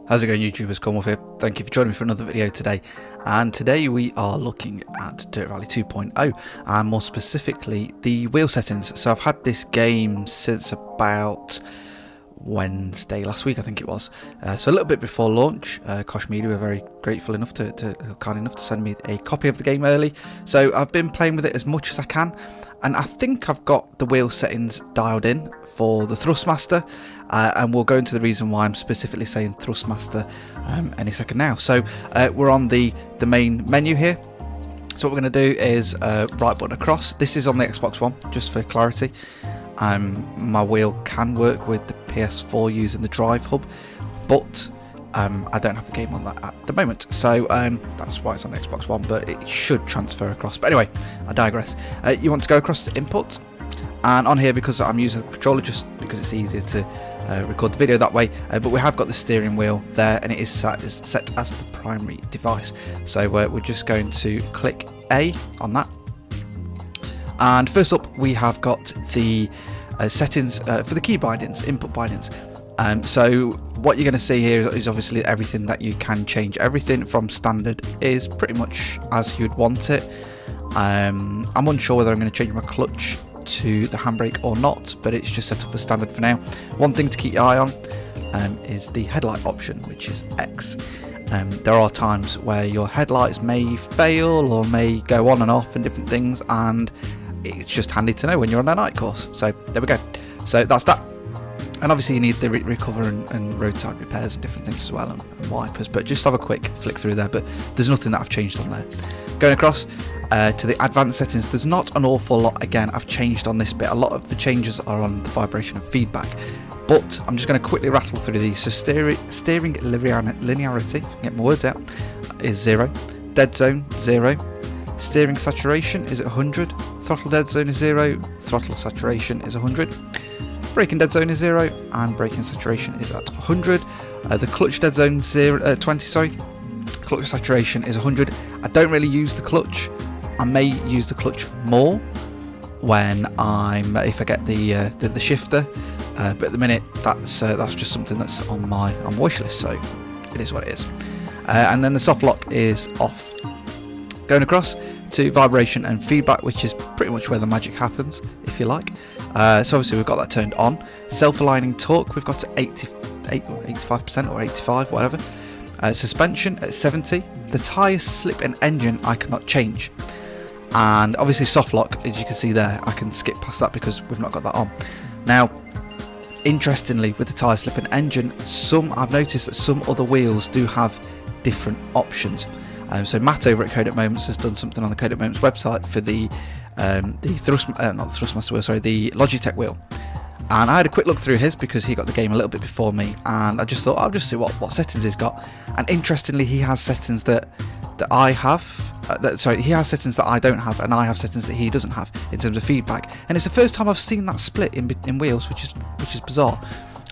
How's it going, YouTubers? Cornwolf here. Thank you for joining me for another video today. And today we are looking at Dirt Rally 2.0 and more specifically the wheel settings. So I've had this game since about Wednesday last week, I think it was. So a little bit before launch. Kosh Media were very grateful enough kind enough to send me a copy of the game early. So I've been playing with it as much as I can. And I think I've got the wheel settings dialed in for the Thrustmaster, and we'll go into the reason why I'm specifically saying Thrustmaster any second now. So we're on the main menu here. So what we're going to do is right button across. This is on the Xbox One, just for clarity. My wheel can work with the PS4 using the Drive Hub, but I don't have the game on that at the moment, so that's why it's on the Xbox One, but it should transfer across. But anyway, I digress. You want to go across to input, and on here, because I'm using the controller just because it's easier to record the video that way, but we have got the steering wheel there, and it is set as the primary device. So we're just going to click A on that, and first up we have got the settings for the key bindings, input bindings. So what you're going to see here is obviously everything that you can change. Everything from standard is pretty much as you'd want it. I'm unsure whether I'm going to change my clutch to the handbrake or not, but it's just set up as standard for now. One thing to keep your eye on is the headlight option, which is X. There are times where your headlights may fail or may go on and off and different things, and it's just handy to know when you're on a night course. So there we go. So that's that. And obviously you need the recover and roadside repairs and different things as well, and wipers, but just have a quick flick through there, but there's nothing that I've changed on there. Going across to the advanced settings, there's not an awful lot again I've changed on this bit. A lot of the changes are on the vibration and feedback, but I'm just going to quickly rattle through these. So steering linearity, if I can get my words out, is 0, dead zone 0, steering saturation is at 100, throttle dead zone is 0, throttle saturation is 100. Braking dead zone is 0 and braking saturation is at 100. The clutch dead zone is 20, sorry. Clutch saturation is 100. I don't really use the clutch. I may use the clutch more when if I get the shifter, but at the minute that's just something that's on my wish list, so it is what it is. And then the soft lock is off. Going across to vibration and feedback, which is pretty much where the magic happens, if you like. So obviously we've got that turned on. Self-aligning torque we've got to 85% or 85, whatever. Suspension at 70. The tyre, slip and engine I cannot change. And obviously soft lock, as you can see there, I can skip past that because we've not got that on. Now, interestingly, with the tyre, slip and engine, I've noticed that some other wheels do have different options. So Matt over at Code at Moments has done something on the Code at Moments website for the Thrustmaster wheel, sorry, the Logitech wheel. And I had a quick look through his because he got the game a little bit before me, and I just thought I'll just see what settings he's got. And interestingly, he has settings that I have. He has settings that I don't have, and I have settings that he doesn't have in terms of feedback. And it's the first time I've seen that split in wheels, which is bizarre.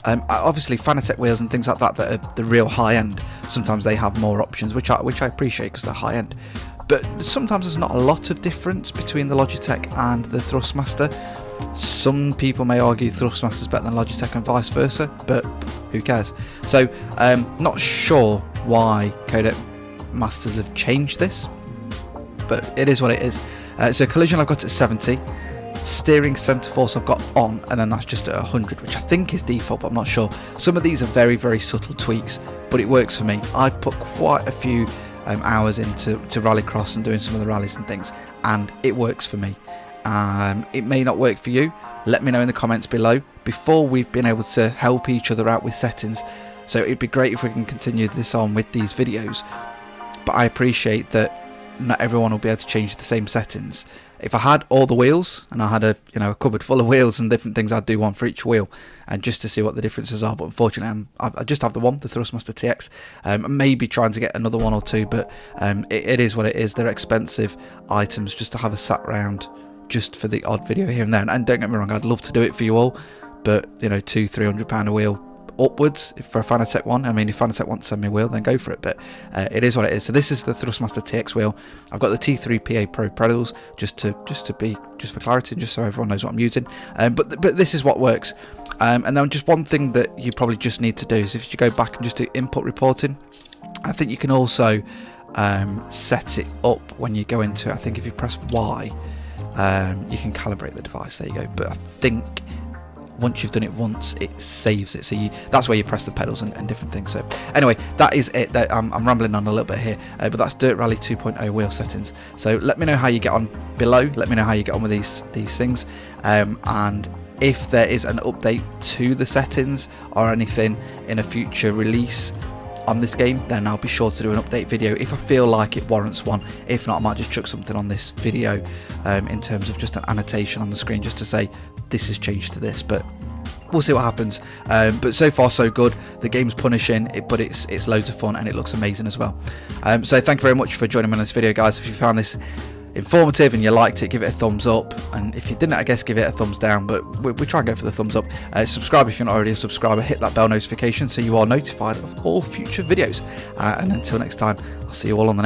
Obviously Fanatec wheels and things like that are the real high end, sometimes they have more options, which I appreciate because they're high end, but sometimes there's not a lot of difference between the Logitech and the Thrustmaster. Some people may argue Thrustmaster's better than Logitech and vice versa, but who cares? So not sure why Codemasters have changed this, but it is what it is. So collision I've got at 70. Steering centre force I've got on, and then that's just at 100, which I think is default, but I'm not sure. Some of these are very, very subtle tweaks, but it works for me. I've put quite a few hours into rallycross and doing some of the rallies and things, and it works for me. It may not work for you. Let me know in the comments below. Before, we've been able to help each other out with settings, so it'd be great if we can continue this on with these videos, but I appreciate that not everyone will be able to change the same settings. If I had all the wheels and I had a cupboard full of wheels and different things, I'd do one for each wheel, and just to see what the differences are. But unfortunately, I just have the Thrustmaster TX. Maybe trying to get another one or two, but it is what it is. They're expensive items just to have a sat round just for the odd video here and there. And don't get me wrong, I'd love to do it for you all, but £200-300 a wheel upwards for a Fanatec one. I mean, if Fanatec wants to send me a wheel, then go for it, but it is what it is. So this is the Thrustmaster TX wheel. I've got the T3 PA Pro pedals, just for clarity and just so everyone knows what I'm using. But this is what works. And then just one thing that you probably just need to do is if you go back and just do input reporting, I think you can also set it up when you go into it. I think if you press Y, you can calibrate the device. There you go. But I think once you've done it once, it saves it. So that's where you press the pedals and different things. So anyway, that is it. I'm rambling on a little bit here, but that's Dirt Rally 2.0 wheel settings. So let me know how you get on below. Let me know how you get on with these things, and if there is an update to the settings or anything in a future release on this game, then I'll be sure to do an update video if I feel like it warrants one. If not, I might just chuck something on this video in terms of just an annotation on the screen just to say this has changed to this, but we'll see what happens. But so far so good. The game's punishing it, but it's loads of fun and it looks amazing as well. So thank you very much for joining me on this video, guys. If you found this informative and you liked it, give it a thumbs up, and if you didn't, I guess give it a thumbs down, but we try and go for the thumbs up. Subscribe if you're not already a subscriber, hit that bell notification so you are notified of all future videos, and until next time, I'll see you all on the next